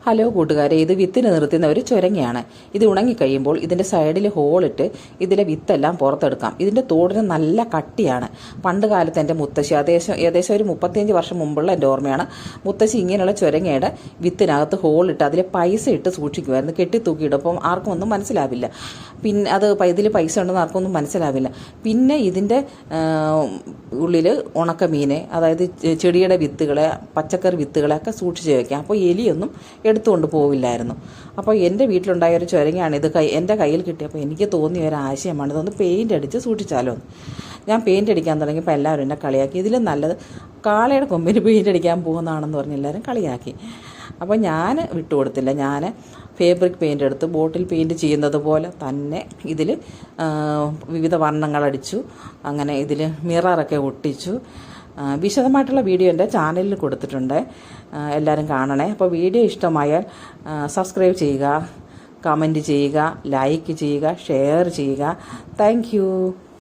Hello കൂട്ടുകാരെ, ഇത് വിത്തിന് നിർത്തുന്ന ഒരു ചുരങ്ങയാണ്. ഇത് ഉണങ്ങിക്കഴിയുമ്പോൾ ഇതിൻ്റെ സൈഡിൽ ഹോളിട്ട് ഇതിലെ വിത്തെല്ലാം പുറത്തെടുക്കാം. ഇതിൻ്റെ തോടിന് നല്ല കട്ടിയാണ്. പണ്ട് കാലത്ത് എൻ്റെ മുത്തശ്ശി ഏകദേശം ഒരു 35 വർഷം മുമ്പുള്ള എൻ്റെ ഓർമ്മയാണ്. മുത്തശ്ശി ഇങ്ങനെയുള്ള ചുരങ്ങയുടെ വിത്തിനകത്ത് ഹോളിട്ട് അതിൽ പൈസ ഇട്ട് സൂക്ഷിക്കുമായിരുന്നു. കെട്ടിത്തൂക്കിയിടും. ആർക്കും ഒന്നും മനസ്സിലാവില്ല. പിന്നെ അത് ഇതിൽ പൈസ ഉണ്ടെന്ന് ആർക്കൊന്നും മനസ്സിലാവില്ല. പിന്നെ ഇതിൻ്റെ ഉള്ളിൽ ഉണക്കമീൻ, അതായത് ചെടിയുടെ വിത്തുകളെ, പച്ചക്കറി വിത്തുകളെയൊക്കെ സൂക്ഷിച്ച് വയ്ക്കാം. അപ്പോൾ എലിയൊന്നും എടുത്തുകൊണ്ട് പോവില്ലായിരുന്നു. അപ്പോൾ എൻ്റെ വീട്ടിലുണ്ടായ ഒരു ചുരങ്ങയാണ് ഇത്. എൻ്റെ കയ്യിൽ കിട്ടിയപ്പോൾ എനിക്ക് തോന്നിയ ഒരു ആശയമാണ് ഇതൊന്ന് പെയിൻ്റ് അടിച്ച് സൂക്ഷിച്ചാലോ. ഞാൻ പെയിൻ്റ് അടിക്കാൻ തുടങ്ങിയപ്പോൾ എല്ലാവരും എന്നെ കളിയാക്കി. ഇതിലും നല്ലത് കാളയുടെ കൊമ്പിന് പെയിൻ്റ് അടിക്കാൻ പോകുന്നതാണെന്ന് പറഞ്ഞ് എല്ലാവരും കളിയാക്കി. അപ്പോൾ ഞാൻ വിട്ടുകൊടുത്തില്ല. ഞാൻ ഫാബ്രിക് പെയിൻ്റ് എടുത്ത് ബോട്ടിൽ പെയിൻറ്റ് ചെയ്യുന്നത് പോലെ തന്നെ ഇതിൽ വിവിധ വർണ്ണങ്ങളടിച്ചു. അങ്ങനെ ഇതിൽ മിററൊക്കെ ഒട്ടിച്ചു. വിശദമായിട്ടുള്ള വീഡിയോ എൻ്റെ ചാനലിൽ കൊടുത്തിട്ടുണ്ട്, എല്ലാവരും കാണണേ. അപ്പോൾ വീഡിയോ ഇഷ്ടമായാൽ സബ്സ്ക്രൈബ് ചെയ്യുക, കമൻറ്റ് ചെയ്യുക, ലൈക്ക് ചെയ്യുക, ഷെയർ ചെയ്യുക. താങ്ക്